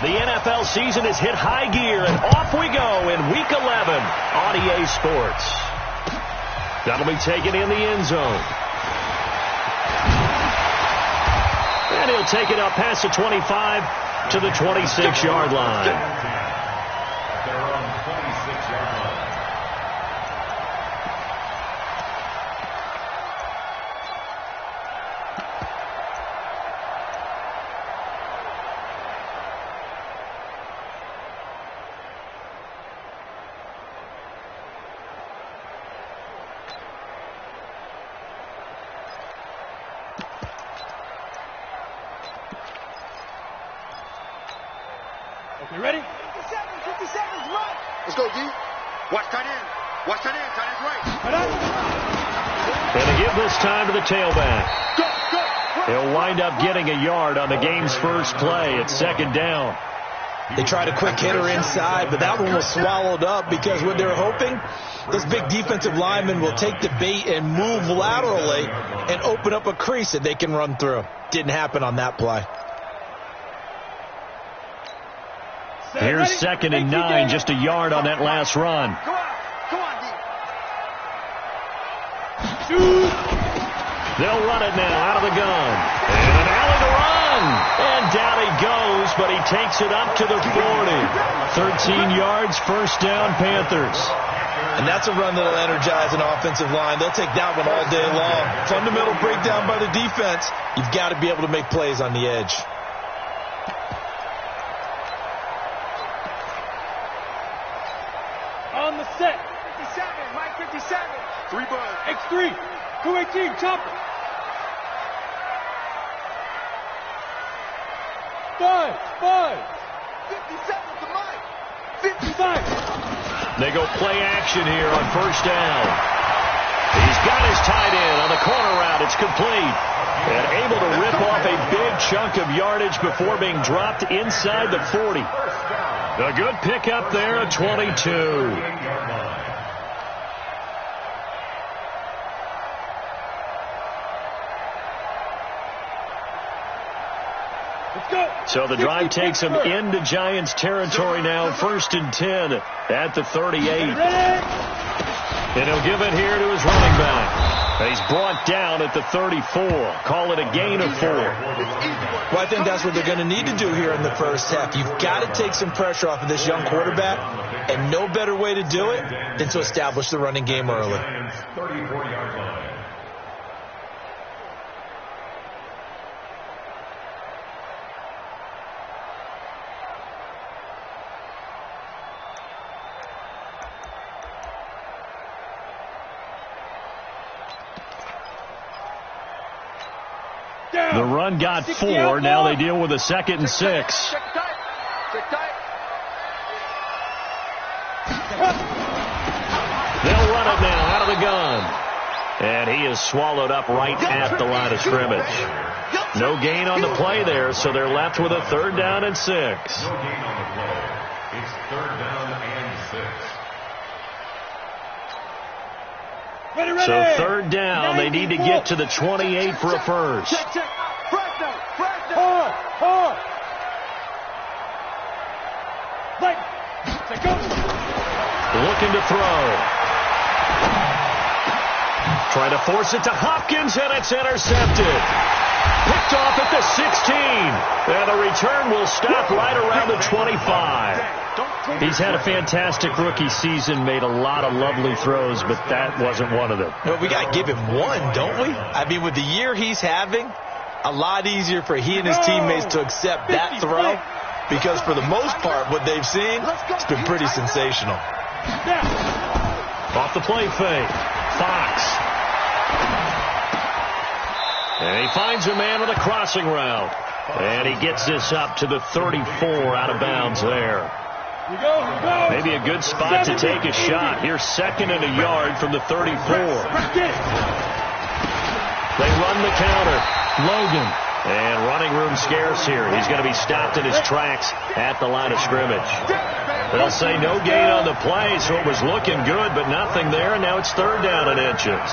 The NFL season has hit high gear, and off we go in Week 11 on EA Sports. That'll be taken in the end zone. And he'll take it up past the 25 to the 26-yard line. They're on the 26-yard line. You ready? 57, 57's right. Let's go, D. Watch tight end. Watch tight end. Tight end's right. And to give this time to the tailback. Go, go. He'll wind up getting a yard on the game's first play. It's second down. They tried a quick hitter inside, but that one was swallowed up because what they're hoping, this big defensive lineman will take the bait and move laterally and open up a crease that they can run through. Didn't happen on that play. Here's second and 9, just a yard on that last run. Come on, D. Shoot. They'll run it now out of the gun. And an alley to run. And down he goes, but he takes it up to the 40. 13 yards, first down, Panthers. And that's a run that'll energize an offensive line. They'll take that one all day long. Fundamental breakdown by the defense. You've got to be able to make plays on the edge. On the set. 57, Mike 57. 3 bud. X3. 218, chopper. 5. 57 to Mike. 55. They go play action here on first down. He's got his tight end on the corner route. It's complete. And able to rip off a big chunk of yardage before being dropped inside the 40. A good pickup there at 22. So the drive takes him into Giants territory now. First and 10 at the 38. And he'll give it here to his running back. He's brought down at the 34. Call it a gain of 4. Well, I think that's what they're going to need to do here in the first half. You've got to take some pressure off of this young quarterback, and no better way to do it than to establish the running game early. 34-yard line. The run got 4. Now they deal with a second and 6. Check tight. They'll run it now out of the gun. And he is swallowed up right at the line of scrimmage. No gain on the play there, so they're left with a third down and 6. No gain on the play. It's third down and 6. Ready. So third down, they need to get to the 28 for a first. Check. Fresh. Hard. Right. Check go. Looking to throw. Trying to force it to Hopkins, and it's intercepted. Picked off at the 16. And the return will stop right around the 25. He's had a fantastic rookie season, made a lot of lovely throws, but that wasn't one of them. Well, we got to give him one, don't we? I mean, with the year he's having, a lot easier for he and his teammates to accept that throw because for the most part, what they've seen, it's been pretty sensational. Off the play fake. Fox. And he finds a man with a crossing route. And he gets this up to the 34 out of bounds there. Maybe a good spot to take a shot. Here's second and a yard from the 34. They run the counter. Logan. And running room scarce here. He's going to be stopped in his tracks at the line of scrimmage. They'll say no gain on the play, so it was looking good, but nothing there, and now it's third down and inches.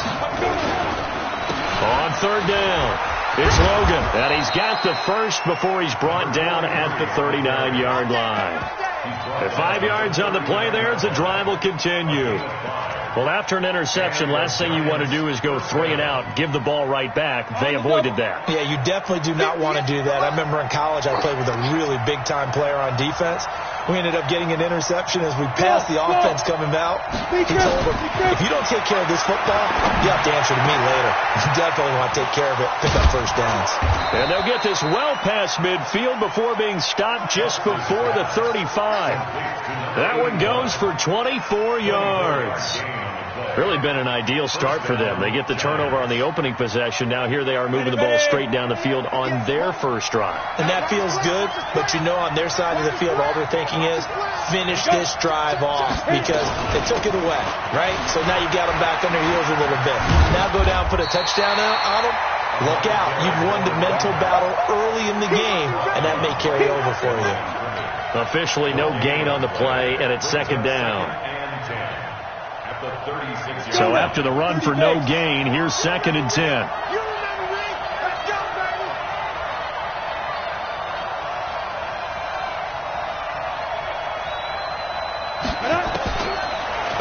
On third down, It's Logan, and he's got the first before he's brought down at the 39-yard line. At 5 yards on the play there, the drive will continue. Well, after an interception, last thing you want to do is go 3 and out, give the ball right back. They avoided that. Yeah, you definitely do not want to do that. I remember in college I played with a really big-time player on defense. We ended up getting an interception as we passed the offense coming out. He told him, if you don't take care of this football, you have to answer to me later. You definitely want to take care of it, pick up first downs. And they'll get this well past midfield before being stopped just before the 35. That one goes for 24 yards. Really been an ideal start for them. They get the turnover on the opening possession. Now here they are moving the ball straight down the field on their first drive. And that feels good, but you know on their side of the field all they're thinking is finish this drive off because they took it away, right? So now you got them back on their heels a little bit. Now go down, put a touchdown on them. Look out. You've won the mental battle early in the game, and that may carry over for you. Officially no gain on the play, and it's second down. So after the run for no gain, here's 2nd and 10.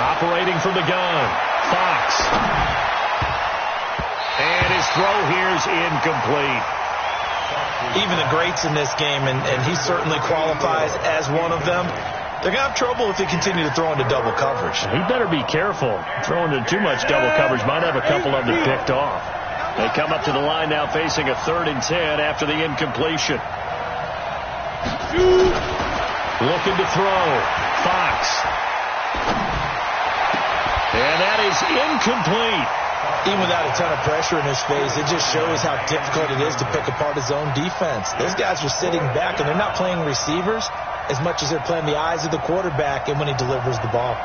Operating from the gun, Fox. And his throw here's incomplete. Even the greats in this game, and he certainly qualifies as one of them, they're going to have trouble if they continue to throw into double coverage. He better be careful. Throwing into too much double coverage might have a couple of them picked off. They come up to the line now facing a 3rd and 10 after the incompletion. Looking to throw. Fox. And that is incomplete. Even without a ton of pressure in his face, it just shows how difficult it is to pick apart his own defense. Those guys are sitting back, and they're not playing receivers as much as they're playing the eyes of the quarterback and when he delivers the ball.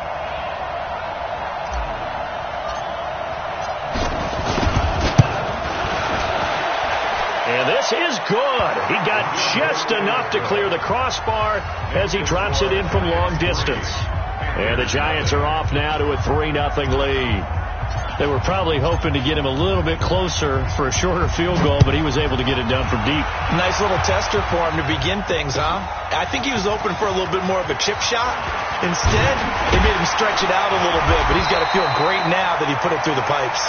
And this is good. He got just enough to clear the crossbar as he drops it in from long distance. And the Giants are off now to a 3-0 lead. They were probably hoping to get him a little bit closer for a shorter field goal, but he was able to get it done from deep. Nice little tester for him to begin things, huh? I think he was open for a little bit more of a chip shot. Instead, they made him stretch it out a little bit, but he's got to feel great now that he put it through the pipes.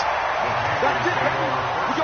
That's it, baby. We go.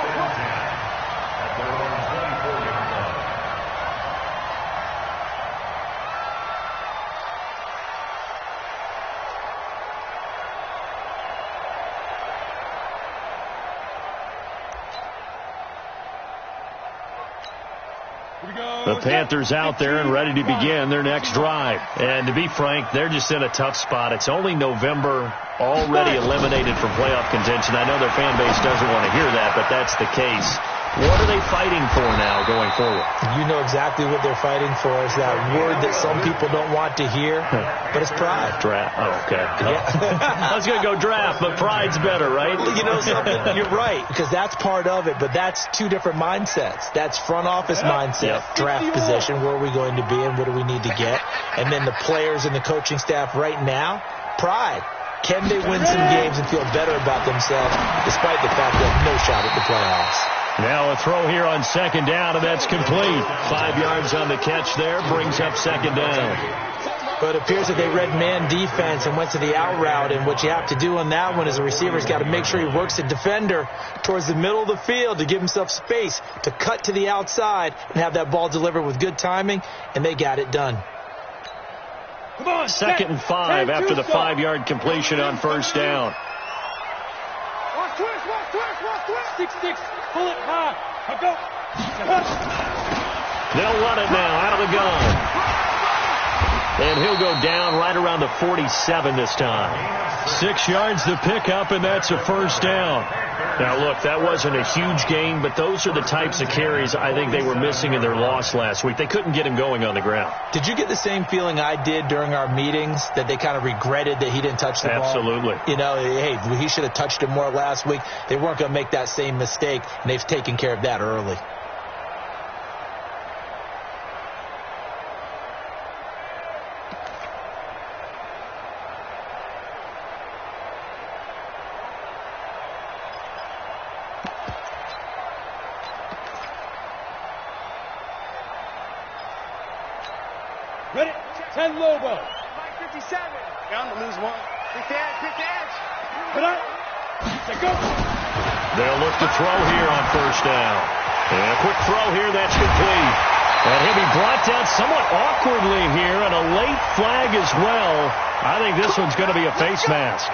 The Panthers out there and ready to begin their next drive. And to be frank, they're just in a tough spot. It's only November, already eliminated from playoff contention. I know their fan base doesn't want to hear that, but that's the case. What are they fighting for now going forward? You know exactly what they're fighting for. Is that word that some people don't want to hear, but it's pride. Draft. Oh, okay. Yeah. I was going to go draft, but pride's better, right? You know something? You're right, because that's part of it, but that's two different mindsets. That's front office mindset, draft position, where are we going to be and what do we need to get? And then the players and the coaching staff right now, pride. Can they win some games and feel better about themselves despite the fact they have no shot at the playoffs? Now a throw here on 2nd down, and that's complete. 5 yards on the catch there, brings up 2nd down. But it appears that they read man defense and went to the out route, and what you have to do on that one is the receiver's got to make sure he works the defender towards the middle of the field to give himself space to cut to the outside and have that ball delivered with good timing, and they got it done. Come on, 2nd and 5 after the 5-yard completion on 1st down. Watch twist. 6-6. Pull it high. Now go. They'll run it now out of the gun. And he'll go down right around the 47 this time. 6 yards to pick up, and that's a 1st down. Now, look, that wasn't a huge gain, but those are the types of carries I think they were missing in their loss last week. They couldn't get him going on the ground. Did you get the same feeling I did during our meetings, that they kind of regretted that he didn't touch the ball? Absolutely. You know, hey, he should have touched it more last week. They weren't going to make that same mistake, and they've taken care of that early. Ready? 10 Lobo. Mike 57. Yeah, I'm going to lose one. Pick the edge, pick the edge. Ready? Set, go. They'll look to throw here on first down. And a quick throw here, that's complete. And he'll be brought down somewhat awkwardly here, and a late flag as well. I think this one's going to be a face mask.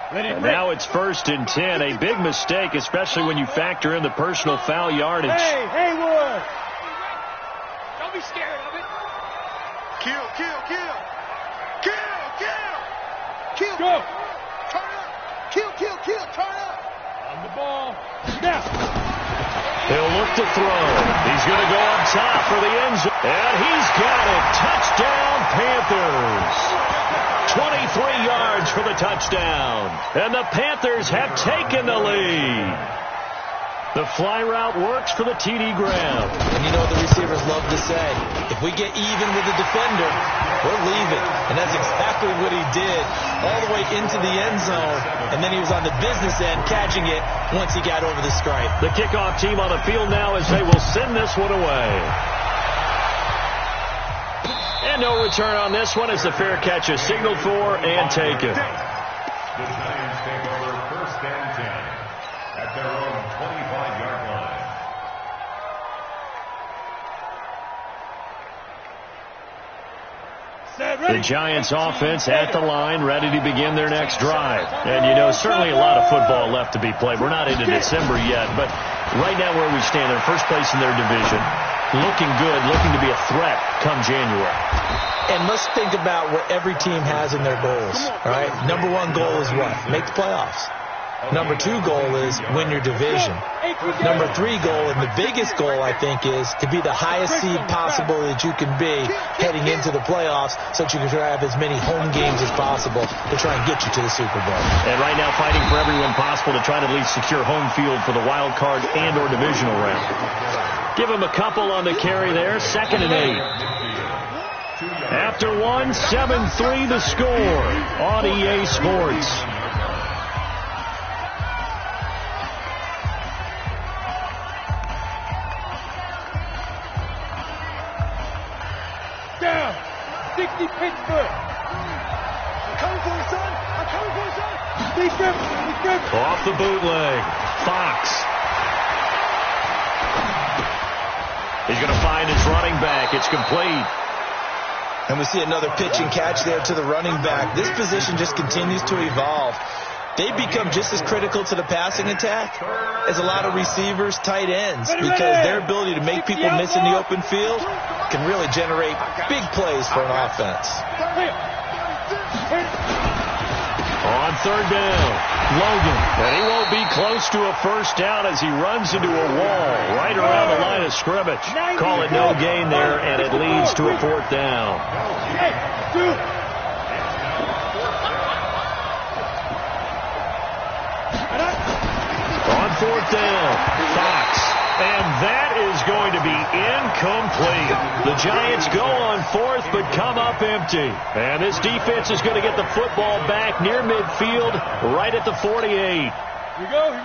And now it's 1st and 10. A big mistake, especially when you factor in the personal foul yardage. Hey, Hayward! Don't be scared of it. Kill, kill, kill. Kill, kill. Kill. Go. Turn up. Kill, kill, kill. Turn up. On the ball. Now. He'll look to throw. He's going to go up top for the end zone. And he's got it. Touchdown, Panthers. 23 yards for the touchdown. And the Panthers have taken the lead. The fly route works for the TD Graham. And you know what the receivers love to say? If we get even with the defender, we're leaving. And that's exactly what he did all the way into the end zone. And then he was on the business end catching it once he got over the stripe. The kickoff team on the field now as they will send this one away. And no return on this one as the fair catch is signaled for and taken. The Giants take over 1st and 10 at their own 25-yard line. The Giants offense at the line, ready to begin their next drive. And, you know, certainly a lot of football left to be played. We're not into December yet, but right now where we stand, they're first place in their division. Looking good, looking to be a threat come January. And let's think about what every team has in their goals, all right? Number 1 goal is what? Make the playoffs. Number 2 goal is win your division. Number 3 goal, and the biggest goal, I think, is to be the highest seed possible that you can be heading into the playoffs so that you can try to have as many home games as possible to try and get you to the Super Bowl. And right now fighting for every win possible to try to at least secure home field for the wild card and or divisional round. Give him a couple on the carry there. 2nd and 8. After 1, 7-3 the score on EA Sports. Down. 60 Pittsburgh. I'm coming for you, son. I'm coming for you, son. Defense. Off the bootleg. Fox. He's going to find his running back. It's complete. And we see another pitch and catch there to the running back. This position just continues to evolve. They become just as critical to the passing attack as a lot of receivers, tight ends, because their ability to make people miss in the open field can really generate big plays for an offense. On 3rd down, Logan. And he won't be close to a first down as he runs into a wall right around the line of scrimmage. Call it no gain there, and it leads to a 4th down. On 4th down, Fox. And that is going to be incomplete. The Giants go on 4th but come up empty. And this defense is going to get the football back near midfield right at the 48.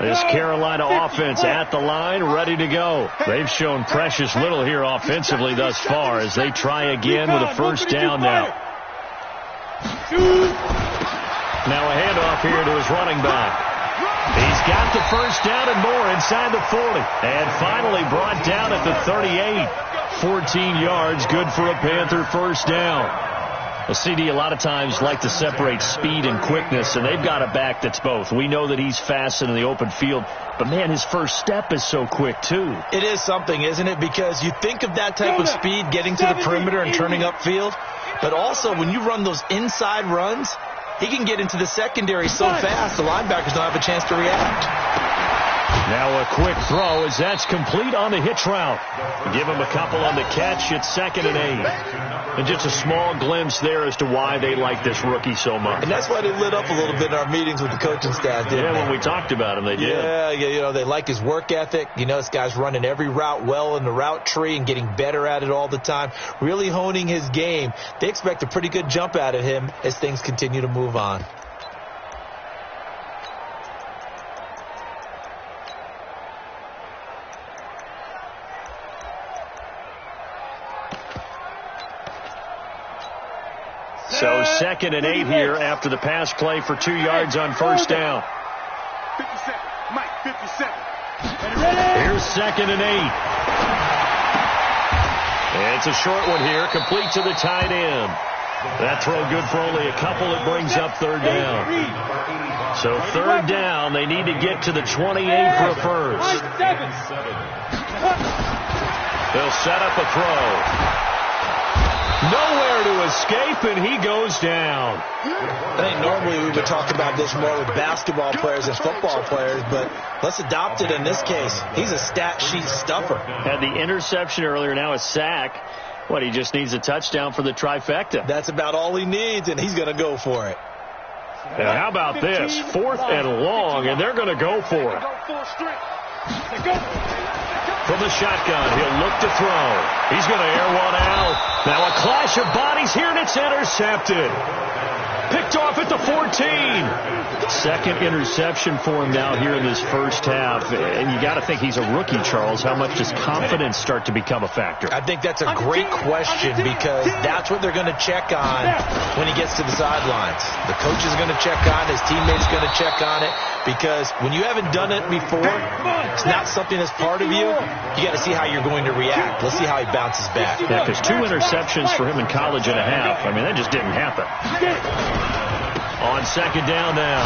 This Carolina offense at the line, ready to go. They've shown precious little here offensively thus far as they try again with a first down now. Now a handoff here to his running back. He's got the first down and more inside the 40. And finally brought down at the 38. 14 yards, good for a Panther first down. Well, CD a lot of times like to separate speed and quickness, and they've got a back that's both. We know that he's fast in the open field, but, man, his first step is so quick, too. It is something, isn't it? Because you think of that type of speed getting to the perimeter and turning upfield, but also when you run those inside runs, he can get into the secondary so fast the linebackers don't have a chance to react. Now a quick throw as that's complete on the hitch route. Give him a couple on the catch. It's 2nd and 8. And just a small glimpse there as to why they like this rookie so much. And that's why they lit up a little bit in our meetings with the coaching staff, didn't they? When we talked about him, they did. Yeah, they like his work ethic. This guy's running every route well in the route tree and getting better at it all the time, really honing his game. They expect a pretty good jump out of him as things continue to move on. So 2nd and 8 here after the pass play for 2 yards on first down. 57. Mike, 57. Here's 2nd and 8. And it's a short one here, complete to the tight end. That throw good for only a couple. It brings up 3rd down. So 3rd down, they need to get to the 28 for a first. They'll set up a throw. Nowhere to escape, and he goes down. I think normally we would talk about this more with basketball players and football players, but let's adopt it in this case. He's a stat sheet stuffer. Had the interception earlier, now a sack. He just needs a touchdown for the trifecta. That's about all he needs, and he's going to go for it. And how about this? 4th and long, and they're going to go for it. From the shotgun, he'll look to throw. He's going to air one out. Now a clash of bodies here, and it's intercepted. Picked off at the 14. 2nd interception for him now here in this first half. And you got to think he's a rookie, Charles. How much does confidence start to become a factor? I think that's a great question because that's what they're going to check on when he gets to the sidelines. The coach is going to check on it. His teammates going to check on it because when you haven't done it before, it's not something that's part of you. You got to see how you're going to react. Let's see how he bounces back. Yeah, because 2 interceptions for him in college and a half. That just didn't happen. On 2nd down now,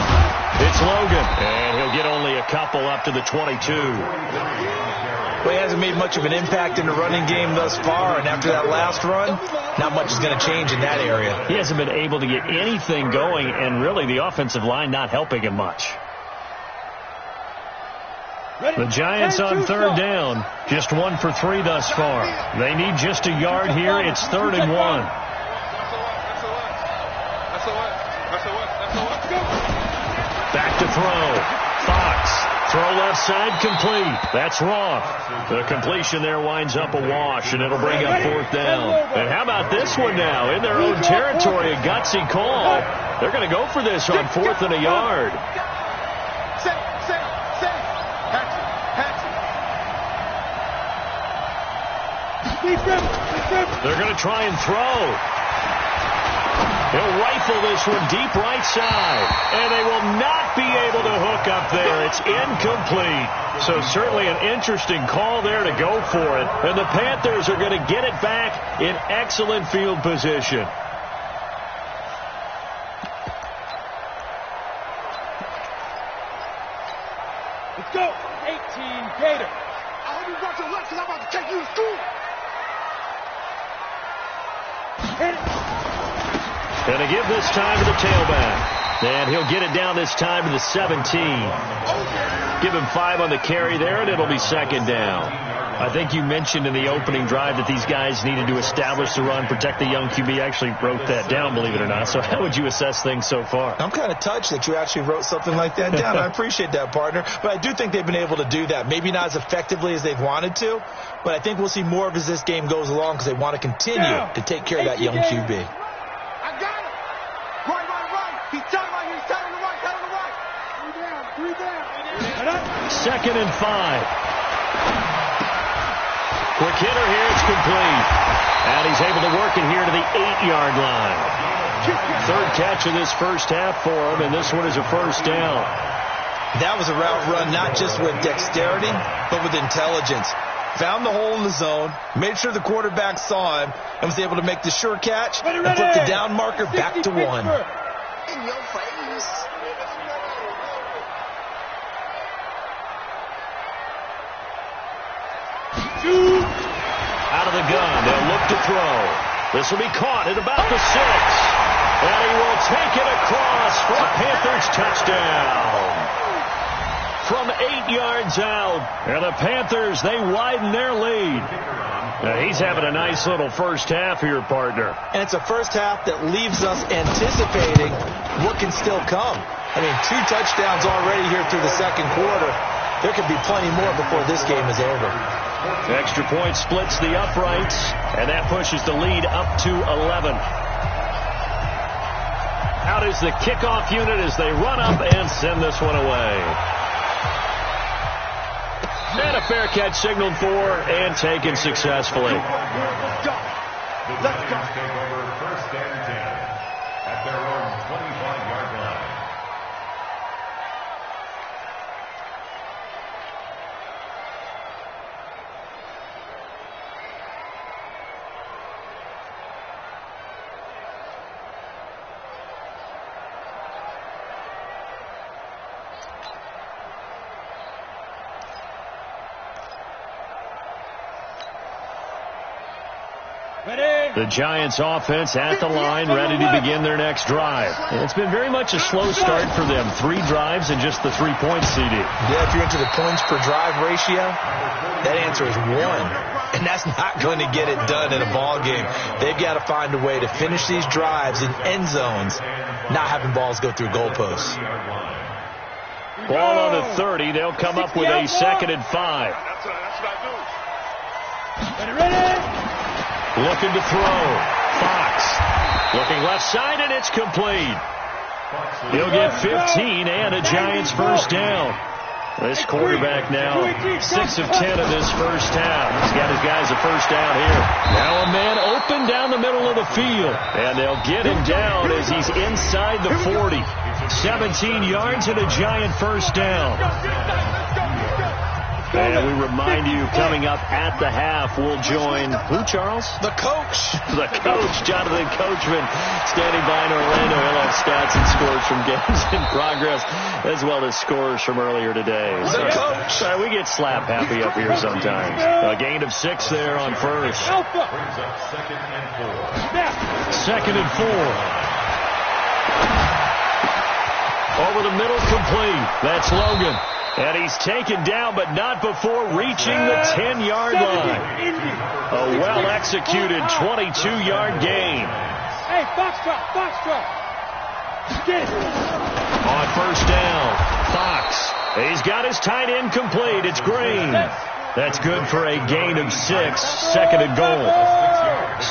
it's Logan, and he'll get only a couple up to the 22. Well, he hasn't made much of an impact in the running game thus far, and after that last run, not much is going to change in that area. He hasn't been able to get anything going, and really the offensive line not helping him much. The Giants on 3rd down, just 1 for 3 thus far. They need just a yard here. It's 3rd and 1. Back to throw. Fox. Throw left side complete. That's wrong. The completion there winds up a wash, and it'll bring up 4th down. And how about this one now? In their own territory, a gutsy call. They're going to go for this on 4th and a yard. They're going to try and throw. He'll rifle this one deep right side, and they will not be able to hook up there. It's incomplete. So certainly an interesting call there to go for it. And the Panthers are going to get it back in excellent field position. Let's go. 18 Gator. I hope you brought your lunch because I'm about to take you to school. Going to give this time to the tailback. And he'll get it down this time to the 17. Give him 5 on the carry there, and it'll be 2nd down. I think you mentioned in the opening drive that these guys needed to establish the run, protect the young QB. I actually wrote that down, believe it or not. So how would you assess things so far? I'm kind of touched that you actually wrote something like that down. I appreciate that, partner. But I do think they've been able to do that. Maybe not as effectively as they've wanted to, but I think we'll see more of as this game goes along because they want to continue to take care of that young QB. I got it. Right. He's tight right here. He's tight on the right. Tight on the right. 3 down. 2nd and 5. Quick hitter here. It's complete. And he's able to work it here to the 8-yard line. 3rd catch of this first half for him, and this one is a first down. That was a route run not just with dexterity, but with intelligence. Found the hole in the zone, made sure the quarterback saw him, and was able to make the sure catch and flip the down marker back to 1. In your face. Out of the gun, they'll look to throw. This will be caught at about the 6. And he will take it across for a Panthers touchdown. from 8 yards out. And the Panthers, they widen their lead. Now, he's having a nice little first half here, partner. And it's a first half that leaves us anticipating what can still come. I mean, 2 touchdowns already here through the second quarter. There could be plenty more before this game is over. The extra point splits the uprights, and that pushes the lead up to 11. Out is the kickoff unit as they run up and send this one away. And a fair catch signaled for and taken successfully. Let's go. Let's go. Take over first and 10 at their own 25-yard line. The Giants offense at the line, ready to begin their next drive. And it's been very much a slow start for them. 3 drives and just the 3-point CD. Yeah, if you're into the points per drive ratio, that answer is 1. And that's not going to get it done in a ball game. They've got to find a way to finish these drives in end zones, not having balls go through goalposts. Ball on the 30. They'll come up with a 2nd and 5. That's what I do. Ready? Looking to throw. Fox. Looking left side, and it's complete. He'll get 15 and a Giants first down. This quarterback now 6 of 10 of this first half. He's got his guys a first down here. Now a man open down the middle of the field. And they'll get him down as he's inside the 40. 17 yards and a Giant first down. And we remind you, coming up at the half, we'll join who, Charles? The coach. The coach, Jonathan Coachman, standing by in Orlando. He'll have stats and scores from games in progress, as well as scores from earlier today. The coach. We get slap happy up here sometimes. A gain of 6 there on first. Brings up 2nd and 4. 2nd and 4. Over the middle, complete. That's Logan. And he's taken down, but not before reaching the 10-yard line. A well-executed 22-yard gain. Hey, box drop. Get it. On first down, Fox. He's got his tight end complete. It's Green. That's good for a gain of 6. 2nd and goal.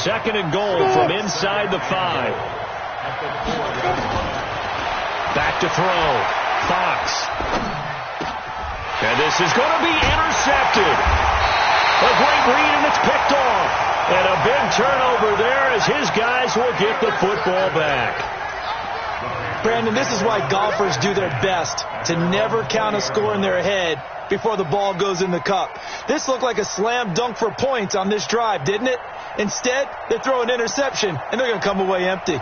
2nd and goal from inside the 5. Back to throw. Fox. And this is going to be intercepted. A great read, and it's picked off. And a big turnover there as his guys will get the football back. Brandon, this is why golfers do their best to never count a score in their head before the ball goes in the cup. This looked like a slam dunk for points on this drive, didn't it? Instead, they throw an interception, and they're going to come away empty.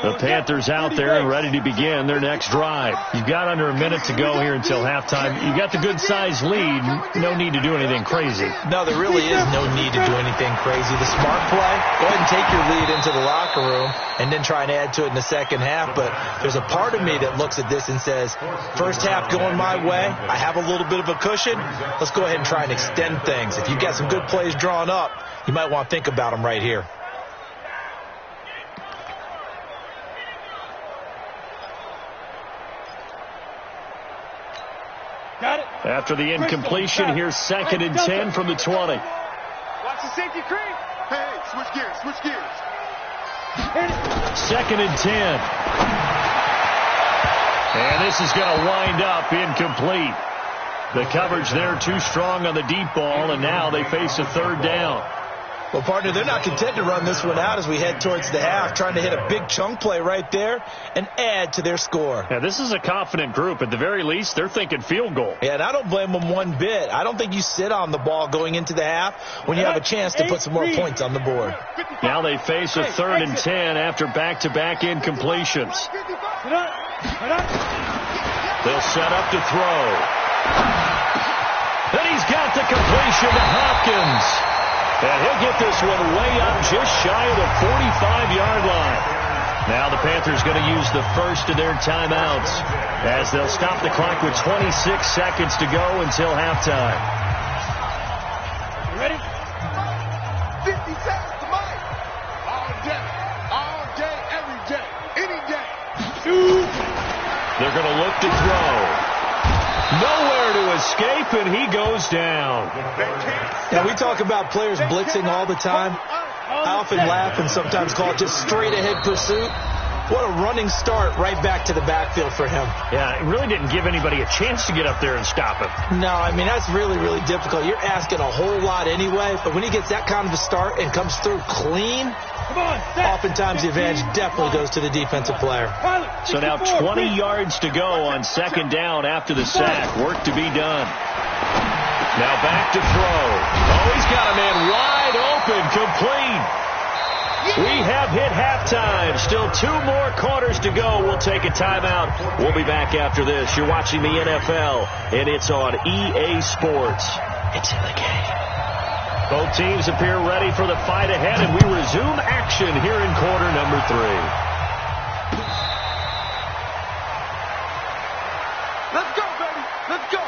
The Panthers out there and ready to begin their next drive. You've got under a minute to go here until halftime. You've got the good-sized lead. No need to do anything crazy. No, there really is no need to do anything crazy. The smart play, go ahead and take your lead into the locker room and then try and add to it in the second half. But there's a part of me that looks at this and says, first half going my way, I have a little bit of a cushion. Let's go ahead and try and extend things. If you've got some good plays drawn up, you might want to think about them right here. After the incompletion, here's 2nd and 10 from the 20. Watch the safety creep. Hey, switch gears. 2nd and 10. And this is going to wind up incomplete. The coverage there too strong on the deep ball, and now they face a 3rd down. Well, partner, they're not content to run this one out as we head towards the half, trying to hit a big chunk play right there and add to their score. Yeah, this is a confident group. At the very least, they're thinking field goal. Yeah, and I don't blame them one bit. I don't think you sit on the ball going into the half when you have a chance to put some more points on the board. Now they face a 3rd and 10 after back-to-back incompletions. They'll set up to throw. And he's got the completion to Hopkins. And he'll get this one way up just shy of the 45-yard line. Now the Panthers going to use the first of their timeouts as they'll stop the clock with 26 seconds to go until halftime. You ready? 50 seconds to Mike. All day, every day, any day. They're going to look to throw. Nowhere to escape, and he goes down. Yeah, we talk about players blitzing all the time. I often laugh and sometimes call it just straight-ahead pursuit. What a running start right back to the backfield for him. Yeah, it really didn't give anybody a chance to get up there and stop him. No, I mean, that's really, really difficult. You're asking a whole lot anyway, but when he gets that kind of a start and comes through clean, oftentimes the advantage definitely goes to the defensive player. So now 20 yards to go on second down after the sack. Work to be done. Now back to throw. Oh, he's got a man wide open, complete. We have hit halftime. Still 2 more quarters to go. We'll take a timeout. We'll be back after this. You're watching the NFL, and it's on EA Sports. It's in the game. Both teams appear ready for the fight ahead, and we resume action here in quarter number 3. Let's go, baby. Let's go.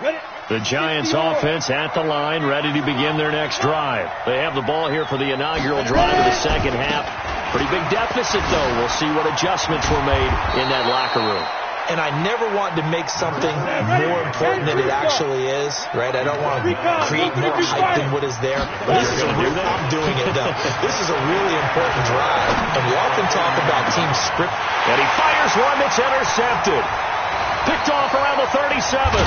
Ready? The Giants offense at the line, ready to begin their next drive. They have the ball here for the inaugural drive of the second half. Pretty big deficit, though. We'll see what adjustments were made in that locker room. And I never want to make something more important than it actually is, right? I don't want to create more hype than what is there. But this is I'm doing it, though. This is a really important drive. And we often talk about team script. And he fires one that's intercepted. Picked off around the 37.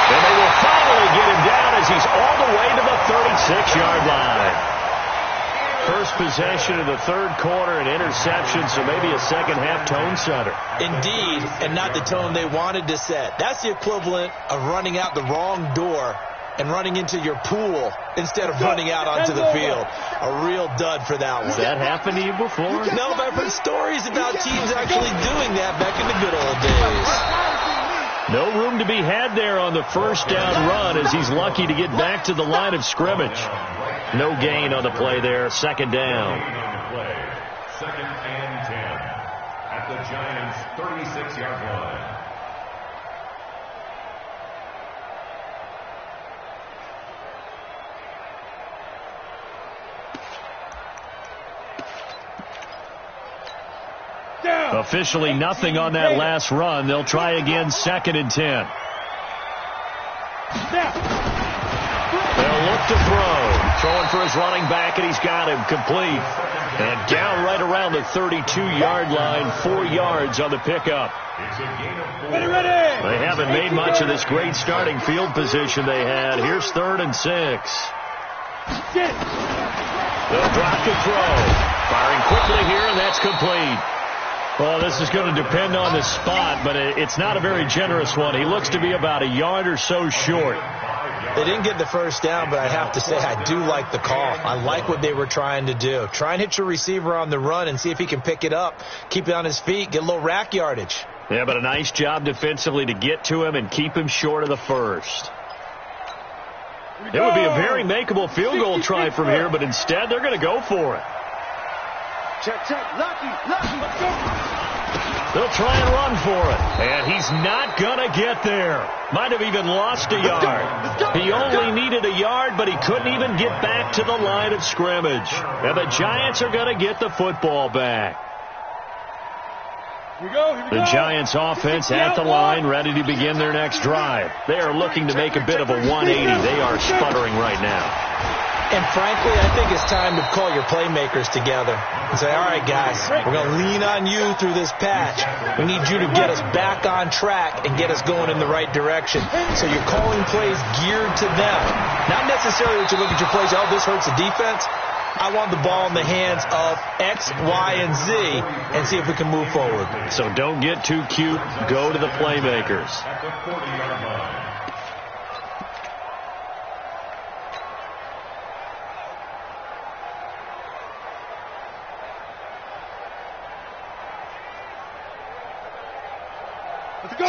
And they will finally get him down as he's all the way to the 36-yard line. First possession of the third quarter, an interception, so maybe a second-half tone setter. Indeed, and not the tone they wanted to set. That's the equivalent of running out the wrong door and running into your pool instead of running out onto the field. A real dud for that one. Has that happened to you before? No, but I've heard stories about teams actually doing that back in the good old days. No room to be had there on the first down run as he's lucky to get back to the line of scrimmage. No gain on the play there, second down. Second and 10 at the Giants' 36-yard line. Officially nothing on that last run. They'll try again, second and 10. They'll look to throw. Throwing for his running back, and he's got him complete. And down right around the 32-yard line, 4 yards on the pickup. They haven't made much of this great starting field position they had. Here's 3rd and 6. They'll drop to throw. Firing quickly here, and that's complete. Well, this is going to depend on the spot, but it's not a very generous one. He looks to be about a yard or so short. They didn't get the first down, but I have to say I do like the call. I like what they were trying to do. Try and hit your receiver on the run and see if he can pick it up, keep it on his feet, get a little rack yardage. Yeah, but a nice job defensively to get to him and keep him short of the first. It would be a very makeable field goal try from here, but instead they're going to go for it. Check, lucky. They'll try and run for it. And he's not going to get there. Might have even lost a yard. He only needed a yard, but he couldn't even get back to the line of scrimmage. And the Giants are going to get the football back. Here we go. The Giants offense at the line, ready to begin their next drive. They are looking to make a bit of a 180. They are sputtering right now. And frankly, I think it's time to call your playmakers together and say, all right, guys, we're going to lean on you through this patch. We need you to get us back on track and get us going in the right direction. So you're calling plays geared to them. Not necessarily that you look at your plays, oh, this hurts the defense. I want the ball in the hands of X, Y, and Z and see if we can move forward. So don't get too cute. Go to the playmakers. At the 40-yard line.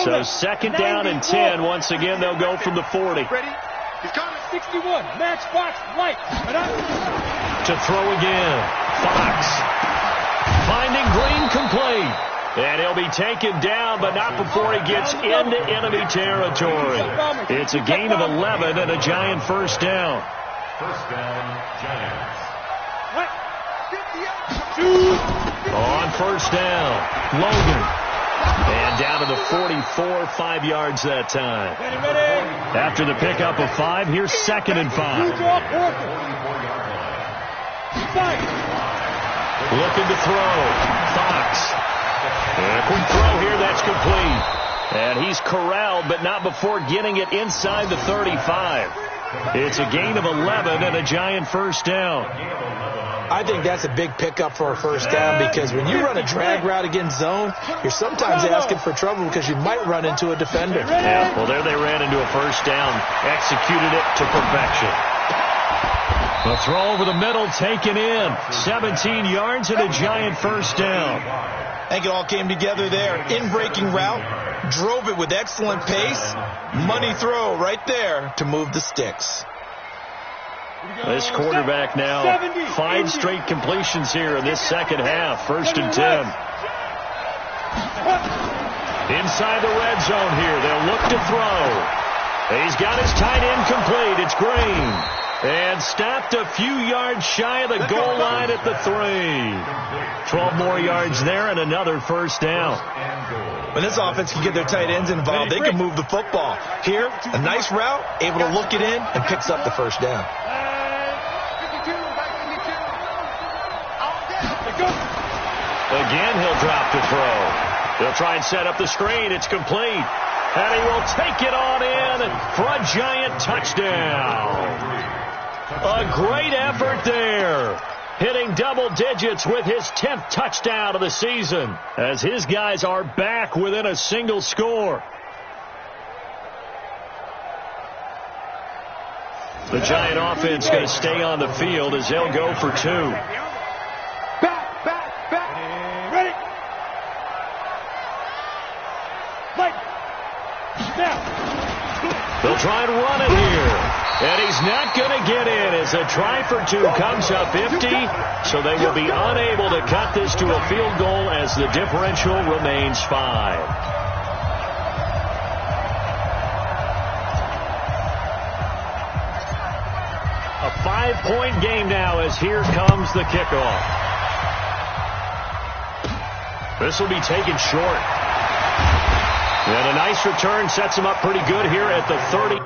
So second down and 10. Once again, they'll go from the 40. Ready? He's coming. 61, match Fox, light. To throw again. Fox. Finding Green complete. And he'll be taken down, but not before he gets into enemy territory. It's a gain of 11 and a Giant first down. First down, Giants. On first down, Logan. And down to the 44, 5 yards that time. After the pickup of 5, here's 2nd and 5. Looking to throw. Fox. And a quick throw here, that's complete. And he's corralled, but not before getting it inside the 35. It's a gain of 11 and a Giant first down. I think that's a big pickup for a first down because when you run a drag route against zone, you're sometimes asking for trouble because you might run into a defender. Yeah, well, there they ran into a first down, executed it to perfection. The throw over the middle taken in. 17 yards and a Giant first down. I think it all came together there. In-breaking route, drove it with excellent pace. Money throw right there to move the sticks. This quarterback now, 5 straight completions here in this second half. 1st and 10. Inside the red zone here. They'll look to throw. He's got his tight end complete. It's Green. And stopped a few yards shy of the goal line at the 3. 12 more yards there and another first down. When this offense can get their tight ends involved, they can move the football. Here, a nice route, able to look it in, and picks up the first down. Again, he'll drop the throw. He'll try and set up the screen. It's complete. And he will take it on in for a Giant touchdown. A great effort there. Hitting double digits with his 10th touchdown of the season as his guys are back within a single score. The Giant offense going to stay on the field as they'll go for 2. Ready. Light. Now. They'll try and run it here. And he's not going to get in as a try for 2 comes up 50. So they will be unable to cut this to a field goal as the differential remains 5. A 5-point game now as here comes the kickoff. This will be taken short. And a nice return sets him up pretty good here at the 30.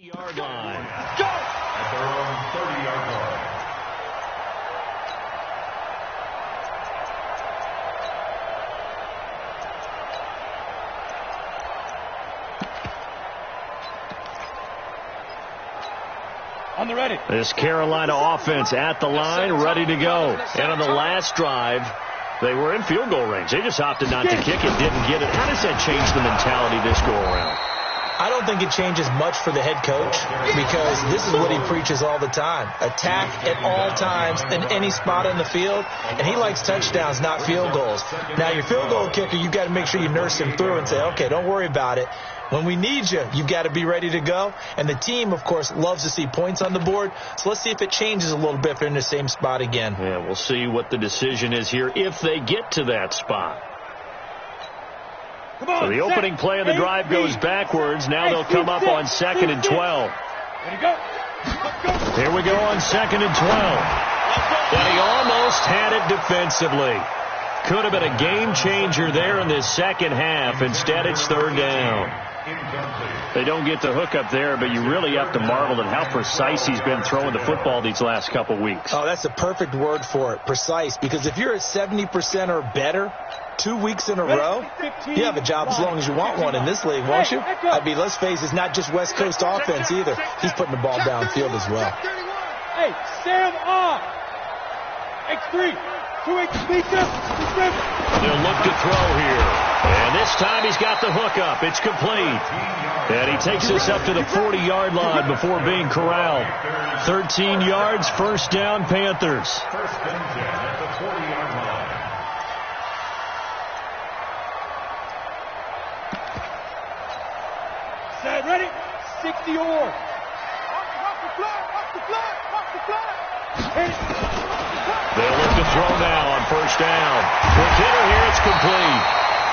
Yard line. Go! At their own 30-yard line. On the ready. This Carolina offense at the line, ready to go. And on the last drive, they were in field goal range. They just opted not to kick it, didn't get it. How does that change the mentality this go around? I don't think it changes much for the head coach because this is what he preaches all the time. Attack at all times in any spot on the field, and he likes touchdowns, not field goals. Now, your field goal kicker, you've got to make sure you nurse him through and say, okay, don't worry about it. When we need you, you've got to be ready to go. And the team, of course, loves to see points on the board. So let's see if it changes a little bit if they're in the same spot again. Yeah, we'll see what the decision is here if they get to that spot. So the opening play of the drive goes backwards. Now they'll come up on 2nd and 12. Here we go on 2nd and 12. And he almost had it defensively. Could have been a game changer there in this second half. Instead, it's 3rd down. They don't get the hook up there, but you really have to marvel at how precise he's been throwing the football these last couple weeks. Oh, that's the perfect word for it, precise, because if you're at 70% or better 2 weeks in a row, you have a job as long as you want one in this league, won't you? I mean, let's face it, it's not just West Coast offense either. He's putting the ball downfield as well. Hey, stand off. X3. 2X defense. They'll look to throw here. And this time he's got the hook up. It's complete. And he takes us up to the 40-yard line before being corralled. 13 yards, first down, Panthers. First and 10 at the 40-yard line. Set, ready? 60 or. Off the flat. They'll look to throw now on first down. Quick hitter here, it's complete.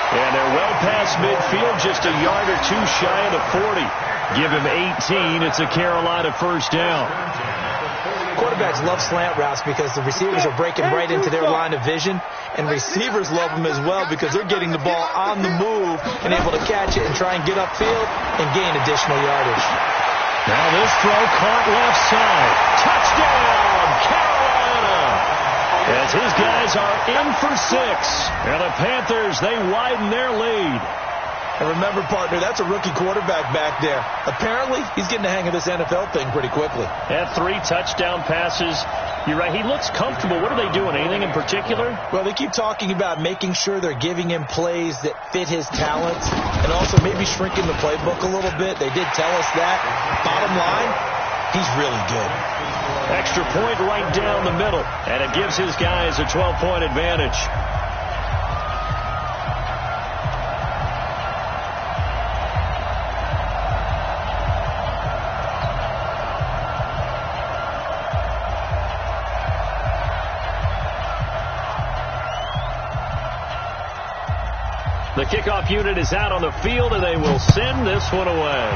And they're well past midfield, just a yard or two shy of the 40. Give him 18. It's a Carolina first down. Quarterbacks love slant routes because the receivers are breaking right into their line of vision, and receivers love them as well because they're getting the ball on the move and able to catch it and try and get upfield and gain additional yardage. Now this throw caught left side. Touchdown, Carolina! As his guys are in for 6. And the Panthers, they widen their lead. And remember, partner, that's a rookie quarterback back there. Apparently, he's getting the hang of this NFL thing pretty quickly. Had 3 touchdown passes. You're right, he looks comfortable. What are they doing? Anything in particular? Well, they keep talking about making sure they're giving him plays that fit his talents and also maybe shrinking the playbook a little bit. They did tell us that. Bottom line, he's really good. Extra point right down the middle, and it gives his guys a 12-point advantage. The kickoff unit is out on the field, and they will send this one away.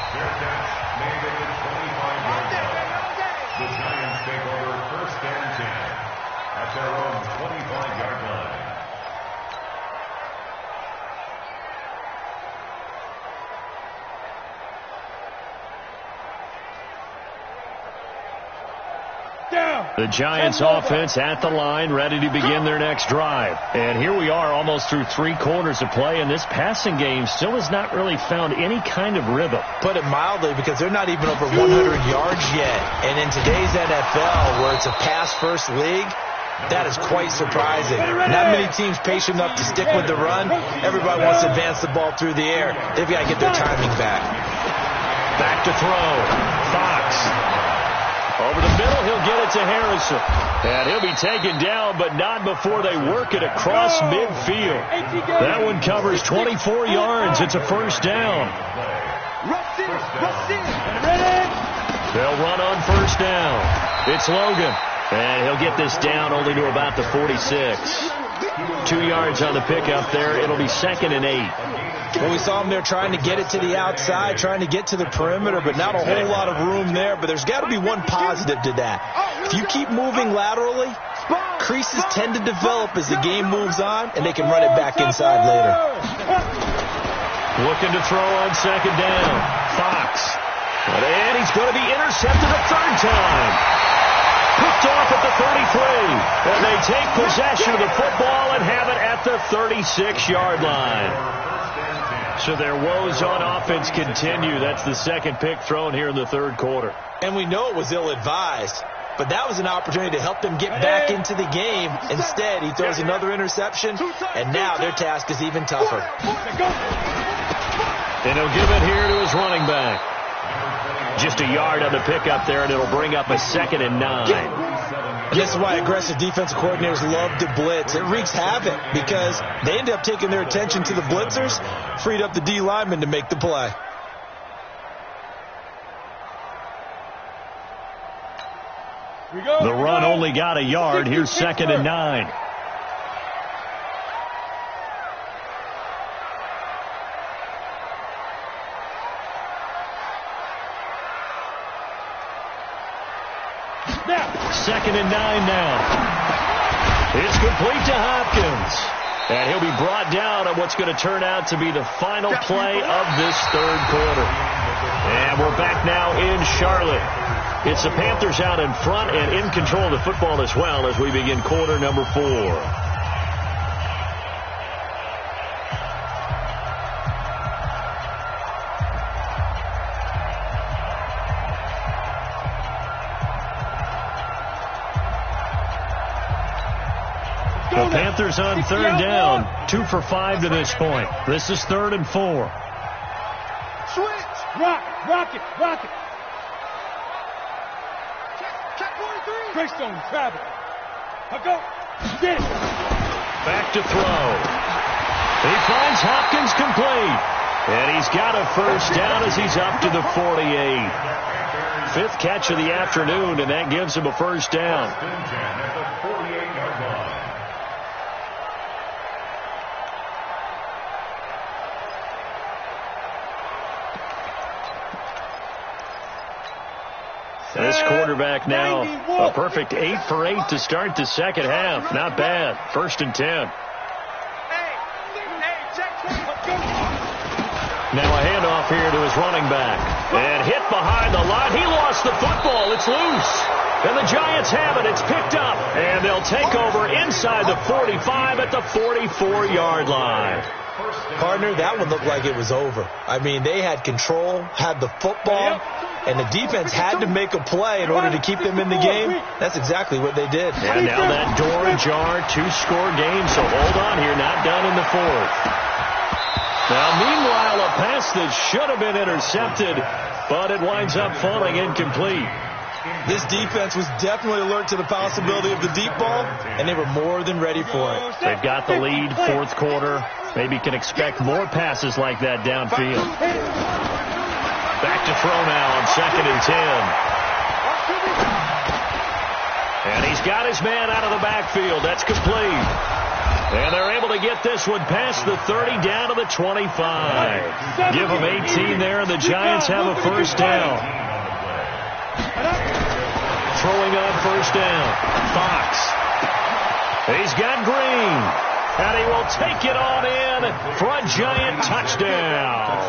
Fair catch made at the 25-yard line. The Giants take over first and 10 at their own 25-yard line. The Giants offense at the line, ready to begin their next drive. And here we are almost through 3 quarters of play, and this passing game still has not really found any kind of rhythm. Put it mildly, because they're not even over 100 yards yet. And in today's NFL, where it's a pass-first league, that is quite surprising. Not many teams patient enough to stick with the run. Everybody wants to advance the ball through the air. They've got to get their timing back. Back to throw. Fox. Over the middle, he'll get it to Harrison. And he'll be taken down, but not before they work it across midfield. That one covers 24 yards. It's a first down. They'll run on first down. It's Logan. And he'll get this down only to about the 46. 2 yards on the pickup there. It'll be 2nd and 8. Well, we saw him there trying to get it to the outside, trying to get to the perimeter, but not a whole lot of room there. But there's got to be one positive to that. If you keep moving laterally, creases tend to develop as the game moves on, and they can run it back inside later. Looking to throw on 2nd down. Fox. And he's going to be intercepted a 3rd time. Picked off at the 33. And they take possession of the football and have it at the 36-yard line. So their woes on offense continue. That's the 2nd pick thrown here in the 3rd quarter. And we know it was ill-advised, but that was an opportunity to help them get back into the game. Instead, he throws another interception, and now their task is even tougher. And he'll give it here to his running back. Just a yard on the pickup there, and it'll bring up a 2nd and 9. And this is why aggressive defensive coordinators love to blitz. It wreaks havoc because they end up taking their attention to the blitzers, freed up the D lineman to make the play. The run only got a yard. Here's 2nd and 9. Now. 2nd and 9 now. It's complete to Hopkins. And he'll be brought down at what's going to turn out to be the final play of this third quarter. And we're back now in Charlotte. It's the Panthers out in front and in control of the football as well as we begin quarter number 4. The Panthers on third down, 2 for 5 to this point. This is 3rd and 4. Switch. Rock it. Check 43. Greystone, travel. I'll go. Get it. Back to throw. He finds Hopkins complete. And he's got a first down as he's up to the 48. 5th catch of the afternoon, and that gives him a first down. This quarterback now a perfect 8 for 8 to start the second half. Not bad. 1st and 10. Now a handoff here to his running back. And hit behind the line. He lost the football. It's loose. And the Giants have it. It's picked up. And they'll take over inside the 45 at the 44-yard line. Partner, that one looked like it was over. I mean, they had control, had the football, and the defense had to make a play in order to keep them in the game. That's exactly what they did. And now that door ajar, 2-score game, so hold on here, not done in the 4th. Now, meanwhile, a pass that should have been intercepted, but it winds up falling incomplete. This defense was definitely alert to the possibility of the deep ball, and they were more than ready for it. They've got the lead, 4th quarter. Maybe can expect more passes like that downfield. Back to throw now on 2nd and 10. And he's got his man out of the backfield. That's complete. And they're able to get this one past the 30 down to the 25. Give them 18 there, and the Giants have a first down. Throwing on first down. Fox. He's got Green. And he will take it on in for a Giant touchdown.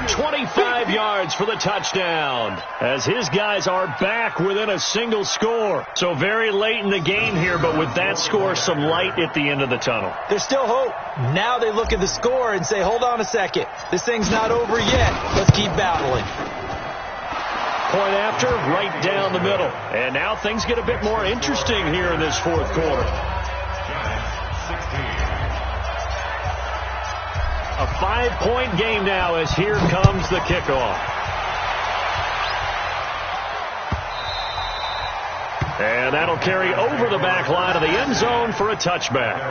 25 yards for the touchdown as his guys are back within a single score. So very late in the game here, but with that score, some light at the end of the tunnel. There's still hope. Now they look at the score and say, hold on a second. This thing's not over yet. Let's keep battling. Point after, right down the middle. And now things get a bit more interesting here in this 4th quarter. A 5-point game now as here comes the kickoff. And that'll carry over the back line of the end zone for a touchback.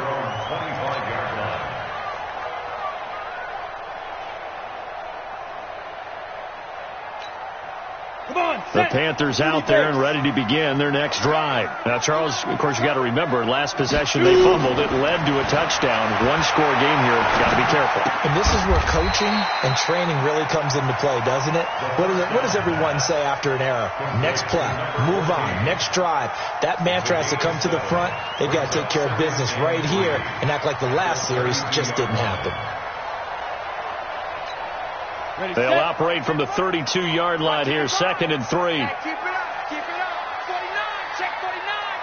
The Panthers out there and ready to begin their next drive. Now, Charles, of course, you got to remember, last possession they fumbled. It led to a touchdown. 1-score game here. Got to be careful. And this is where coaching and training really comes into play, doesn't it? What does everyone say after an error? Next play, move on, next drive. That mantra has to come to the front. They've got to take care of business right here and act like the last series just didn't happen. They'll operate from the 32-yard line here, 2nd and 3. Keep it up. 49,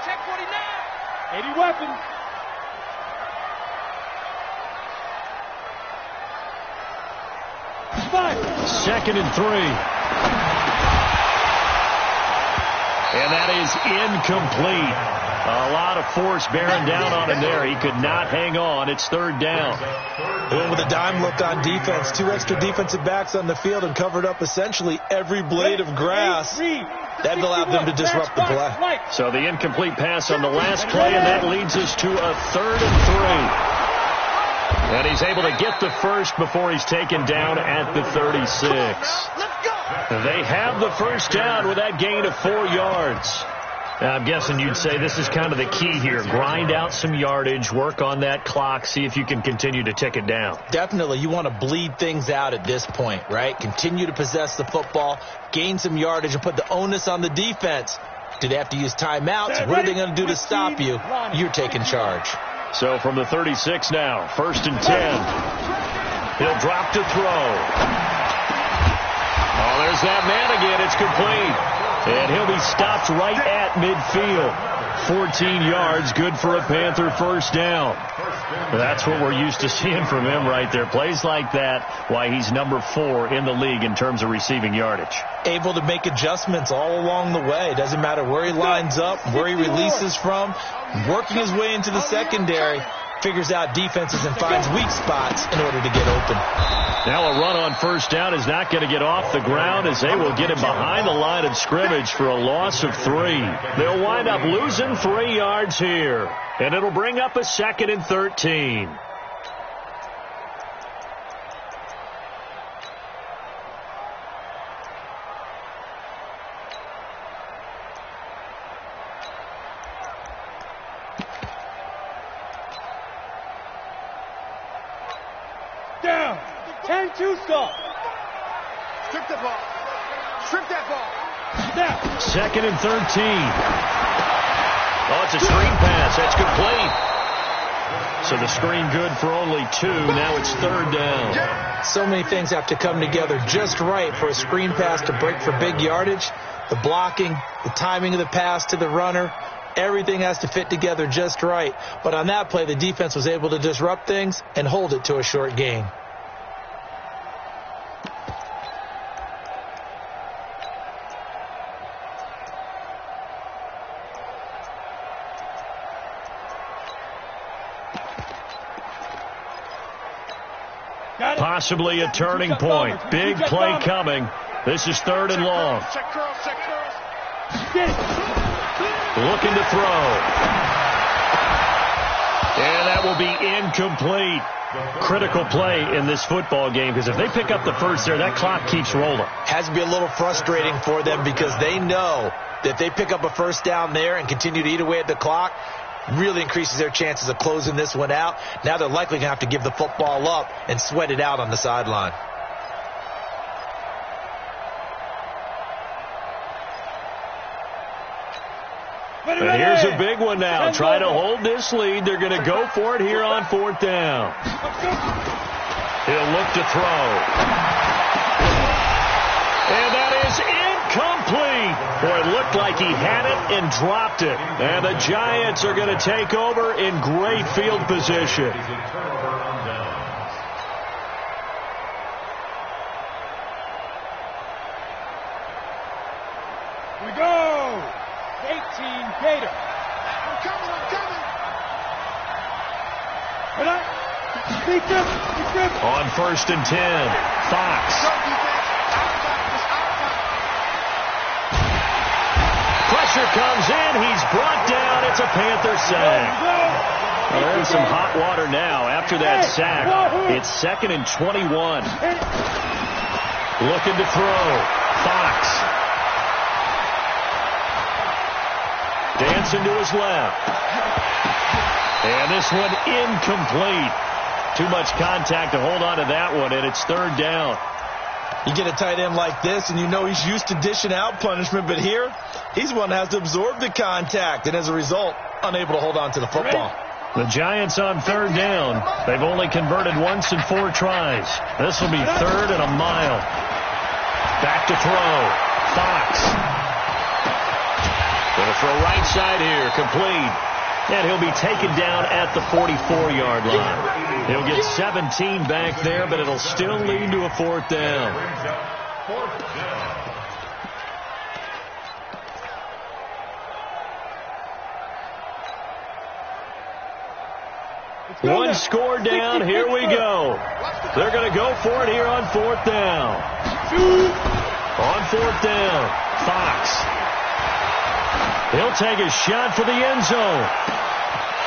check 49. 80 weapons. Five. 2nd and 3. And that is incomplete. A lot of force bearing down on him there. He could not hang on. It's 3rd down. And with a dime look on defense, 2 extra defensive backs on the field and covered up essentially every blade of grass. That allowed them to disrupt the play. So the incomplete pass on the last play, and that leads us to a 3rd and 3. And he's able to get the first before he's taken down at the 36. They have the first down with that gain of 4 yards. Now, I'm guessing you'd say this is kind of the key here. Grind out some yardage, work on that clock, see if you can continue to tick it down. Definitely. You want to bleed things out at this point, right? Continue to possess the football, gain some yardage, and put the onus on the defense. Do they have to use timeouts? What are they going to do to stop you? You're taking charge. So from the 36 now, 1st and 10. He'll drop to throw. Oh, there's that man again. It's complete. And he'll be stopped right at midfield. 14 yards, good for a Panther first down. That's what we're used to seeing from him right there. Plays like that, why he's number 4 in the league in terms of receiving yardage. Able to make adjustments all along the way. Doesn't matter where he lines up, where he releases from, working his way into the secondary, figures out defenses and finds weak spots in order to get open. Now a run on first down is not going to get off the ground as they will get him behind the line of scrimmage for a loss of 3. They'll wind up losing 3 yards here, and it'll bring up a 2nd and 13. Down. 10-2 stop. Strip the ball. Strip that ball. Down. 2nd and 13. Oh, it's a screen pass. That's complete. So the screen good for only 2. Now it's 3rd down. So many things have to come together just right for a screen pass to break for big yardage. The blocking, the timing of the pass to the runner, everything has to fit together just right. But on that play, the defense was able to disrupt things and hold it to a short gain. Possibly a turning point. Big play coming. This is 3rd and long. Check curls, check curls. Looking to throw. And that will be incomplete. Critical play in this football game, because if they pick up the first there, that clock keeps rolling. Has to be a little frustrating for them because they know that if they pick up a first down there and continue to eat away at the clock, really increases their chances of closing this one out. Now they're likely going to have to give the football up and sweat it out on the sideline. And here's a big one now. Try to hold this lead. They're going to go for it here on 4th down. He'll look to throw. And that is incomplete. Boy, it looked like he had it and dropped it. And the Giants are going to take over in great field position. We go. 18 Gator. I'm coming. On 1st and 10, Fox. Pressure comes in. He's brought down. It's a Panther sack. Well, they're in some hot water now after that sack. It's 2nd and 21. Looking to throw. Fox. Dancing to his left. And this one incomplete. Too much contact to hold on to that one, and it's 3rd down. You get a tight end like this, and you know he's used to dishing out punishment, but here, he's one that has to absorb the contact, and as a result, unable to hold on to the football. The Giants on 3rd down. They've only converted once in 4 tries. This will be 3rd and a mile. Back to throw. Fox. Going to throw right side here. Complete. And he'll be taken down at the 44-yard line. He'll get 17 back there, but it'll still lead to a 4th down. One score down. Here we go. They're going to go for it here on 4th down. On 4th down, Fox. He'll take a shot for the end zone.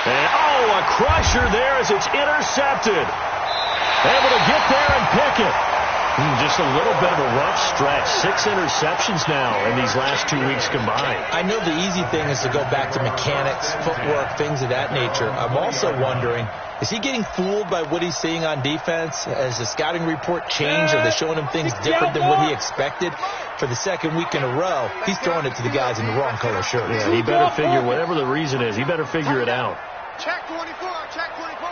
And, oh, a crusher there as it's intercepted. Able to get there and pick it. Just a little bit of a rough stretch. 6 interceptions now in these last 2 weeks combined. I know the easy thing is to go back to mechanics, footwork, things of that nature. I'm also wondering, is he getting fooled by what he's seeing on defense? Has the scouting report changed? Are they showing him things different than what he expected? For the 2nd week in a row, he's throwing it to the guys in the wrong color shirt. Yeah, he better figure, whatever the reason is, he better figure it out. Check 24, check 24.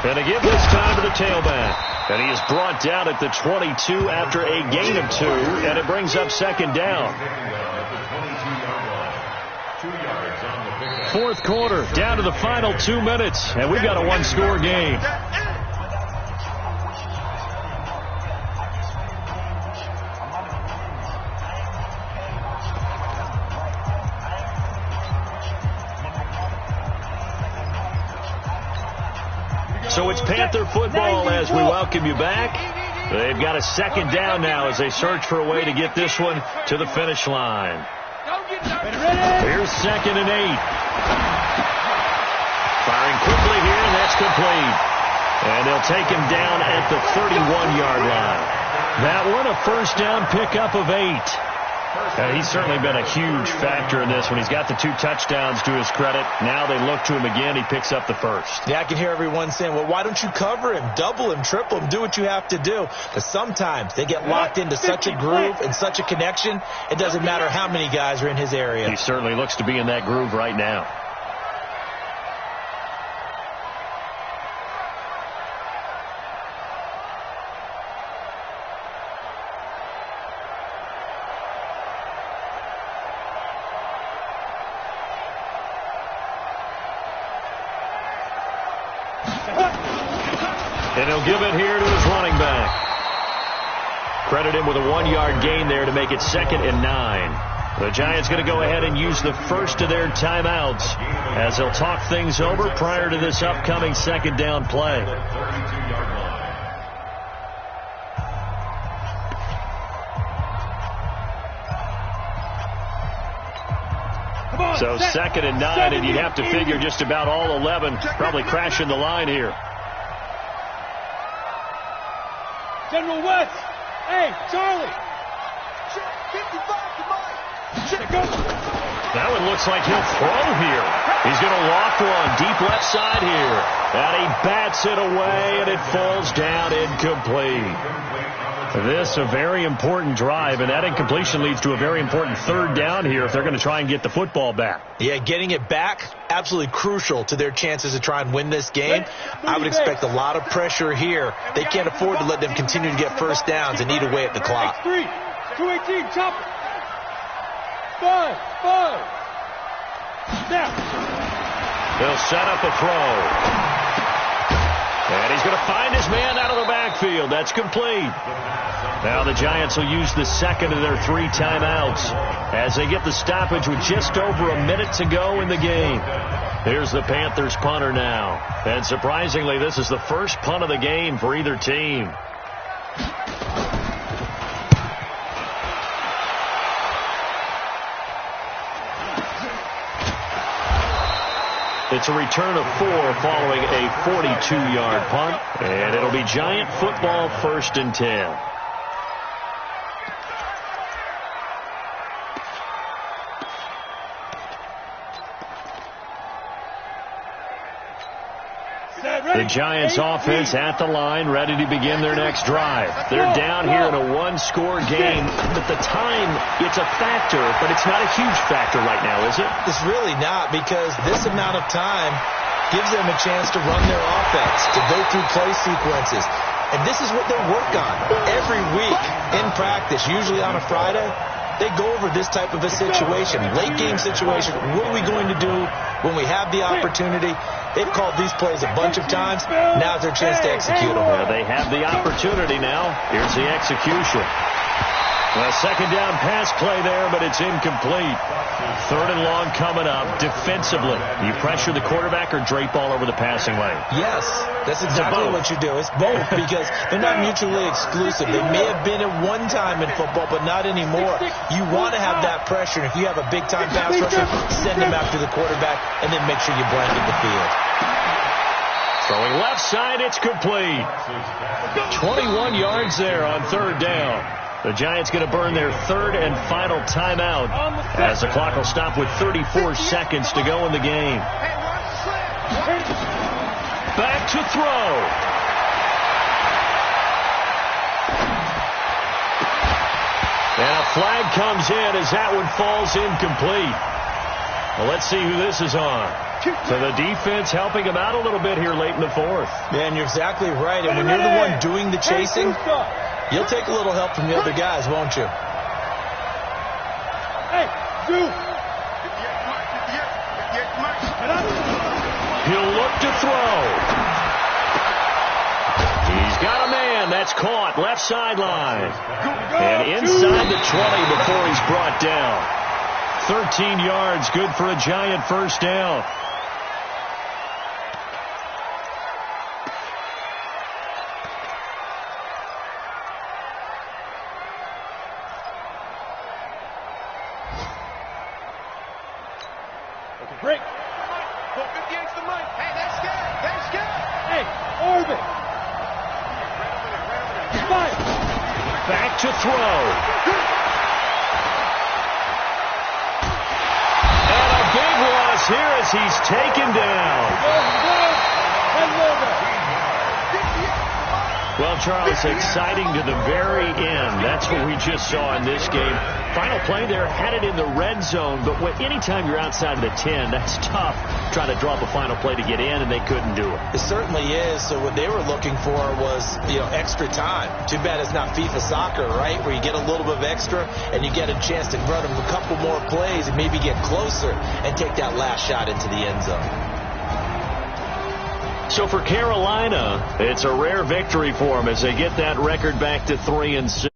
And they give this time to the tailback. And he is brought down at the 22 after a gain of 2, and it brings up second down. Fourth quarter, down to the final 2 minutes, and we've got a one-score game. So it's Panther football as we welcome you back. They've got a second down now as they search for a way to get this one to the finish line. Here's 2nd and 8. Firing quickly here, and that's complete. And they'll take him down at the 31-yard line. That one, a first down pickup of 8. He's certainly been a huge factor in this one. He's got the 2 touchdowns to his credit. Now they look to him again. He picks up the first. Yeah, I can hear everyone saying, well, why don't you cover him, double him, triple him, do what you have to do. But sometimes they get locked into such a groove and such a connection, it doesn't matter how many guys are in his area. He certainly looks to be in that groove right now. And he'll give it here to his running back. Credit him with a 1-yard gain there to make it 2nd and 9. The Giants going to go ahead and use the first of their timeouts as they'll talk things over prior to this upcoming second down play. So 2nd and 9, and you'd have to figure just about all 11 probably crashing the line here. General West. Hey, Charlie. 55 to Mike. That one looks like he'll throw here. He's going to loft one deep left side here. And he bats it away, and it falls down incomplete. This a very important drive, and that incompletion leads to a very important third down here if they're going to try and get the football back. Yeah, getting it back, absolutely crucial to their chances to try and win this game. I would expect a lot of pressure here. They can't afford to let them continue to get first downs and eat away at the clock. 3, 218, chop it. 5. Now. They'll set up a throw. And he's going to find his man out of the backfield. That's complete. Now the Giants will use the second of their 3 timeouts as they get the stoppage with just over a minute to go in the game. Here's the Panthers punter now. And surprisingly, this is the first punt of the game for either team. It's a return of 4 following a 42-yard punt. And it'll be Giant football, 1st and 10. The Giants offense at the line, ready to begin their next drive. They're down here in a 1-score game, but the time, it's a factor, but it's not a huge factor right now, is it? It's really not, because this amount of time gives them a chance to run their offense, to go through play sequences. And this is what they work on every week in practice, usually on a Friday. They go over this type of a situation, late game situation. What are we going to do when we have the opportunity? They've called these plays a bunch of times. Now's their chance to execute them. Well, they have the opportunity now. Here's the execution. A second down pass play there, but it's incomplete. 3rd and long coming up. Defensively, you pressure the quarterback or drape all over the passing lane? Yes, that's exactly what you do. It's both, because they're not mutually exclusive. They may have been at one time in football, but not anymore. You want to have that pressure. If you have a big-time pass rusher, send him after the quarterback, and then make sure you blanket the field. Throwing left side, it's complete. 21 yards there on 3rd down. The Giants going to burn their 3rd and final timeout as the clock will stop with 34 seconds to go in the game. Back to throw. And a flag comes in as that one falls incomplete. Well, let's see who this is on. So the defense helping him out a little bit here late in the fourth. Yeah, and you're exactly right. And when you're the one doing the chasing, you'll take a little help from the other guys, won't you? Hey, do. He'll look to throw. He's got a man. That's caught. Left sideline. And inside the 20 before he's brought down. 13 yards. Good for a Giant first down. Break. Hey, that's good. That's good. Hey, orbit. Spike. Back to throw. And a big loss here as he's taken down. Well, Charles, exciting to the very end. That's what we just saw in this game. Final play there, had it in the red zone, but anytime you're outside of the 10, that's tough trying to drop a final play to get in, and they couldn't do it. It certainly is. So what they were looking for was, extra time. Too bad it's not FIFA soccer, right, where you get a little bit of extra and you get a chance to run them a couple more plays and maybe get closer and take that last shot into the end zone. So for Carolina, it's a rare victory for them as they get that record back to 3-6.